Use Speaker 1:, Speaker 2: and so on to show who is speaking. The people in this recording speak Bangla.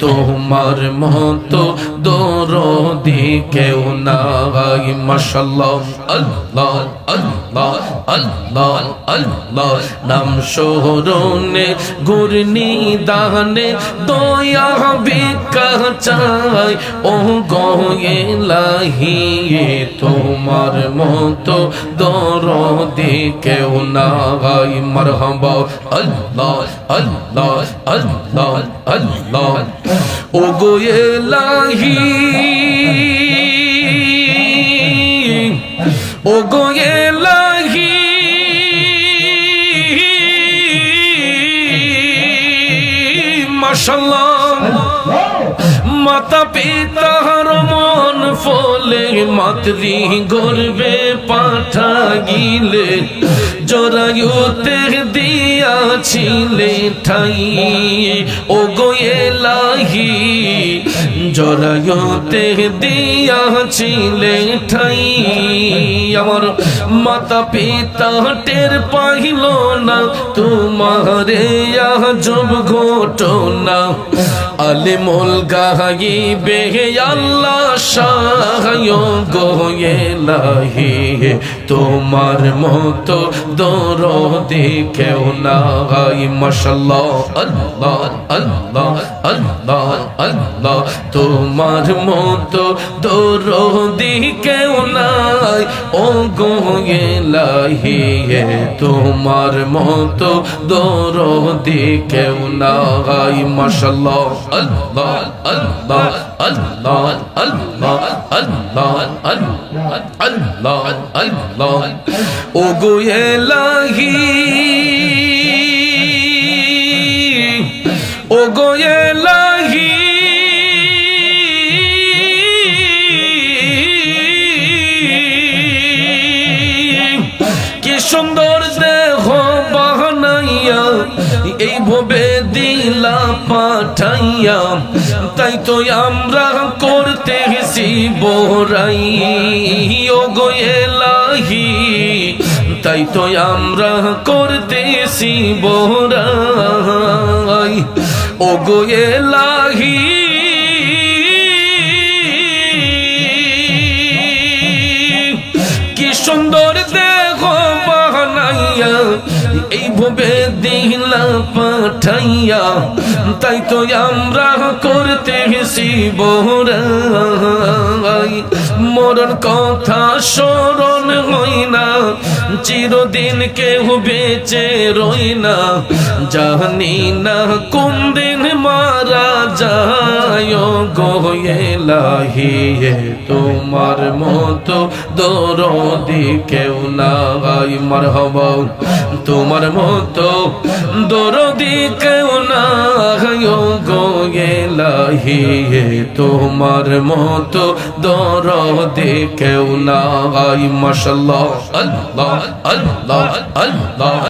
Speaker 1: তোমার মতো দরদি কেউ নাই মাশাআল্লাহ আল্লাহ আল্লাহ আল্লাহ আল্লাহ নাম শরণে গুরনি দানে দয়া ভিক্ষা চাই ও গো ইলাহি তোমার মতো দরদি কেউ নাই মারহাবা আল্লাহ আল্লাহ আল্লাহ আল্লাহ ও গো ইলাহি ও গো ইলাহি মাশাআল্লাহ মাতা পিতার মন ফলে মাতৃ গর্বে পাঠা গিলে জরায়ুতে দিয়াছিলে ঠাই ও গো ইলাহি জরায়ুতে দিয়াছিলে ঠাই আমার মাতা পিতা টের পাইল না তোমারে আজব ঘটনা আলিমুল গাইবে আল্লাহ শায় গো ইলাহি তোমার মতো দরদি কেউ নাই মাশাআল্লাহ আল্লাহ আল্লাহ আল্লাহ আল্লাহ তোমার মতো দরদি কেউ নাই ও গো ইলাহি তোমার মতো দরদি কেউ নাই মাশাআল্লাহ আল্লাহ আল্লাহ আল্লাহ আল্লাহ আল্লাহ আল্লাহ আল্লাহ ও গো ইলাহি ও গো ইলাহি কি সুন্দর দেহ বানাইয়া এই ভবে দিলা পাঠাইয়া তাই তো আমরা করতেছি বড়াই ও গো ইলাহি তাই তো আমরা করতেছি বড়াই ও গো ইলাহি কি সুন্দর দেহ বানাইয়া এই ভবে দিলা পাঠাইয়া তাই তো আমরা করতেছি বড়াই মরণ কথা স্মরণ হই না চিরদিন কেউ বেঁচে রই না জানি না কোন দিন মারা যায় গো ইলাহি তোমার মতো দরদি কেউ নাই মারহাবা তোমার মতো দরদি কেউ নাই গো ইলাহি তোমার মতো দরদি কেউ নাই মাশাআল্লাহ আল্লাহ আল্লাহ আল্লাহ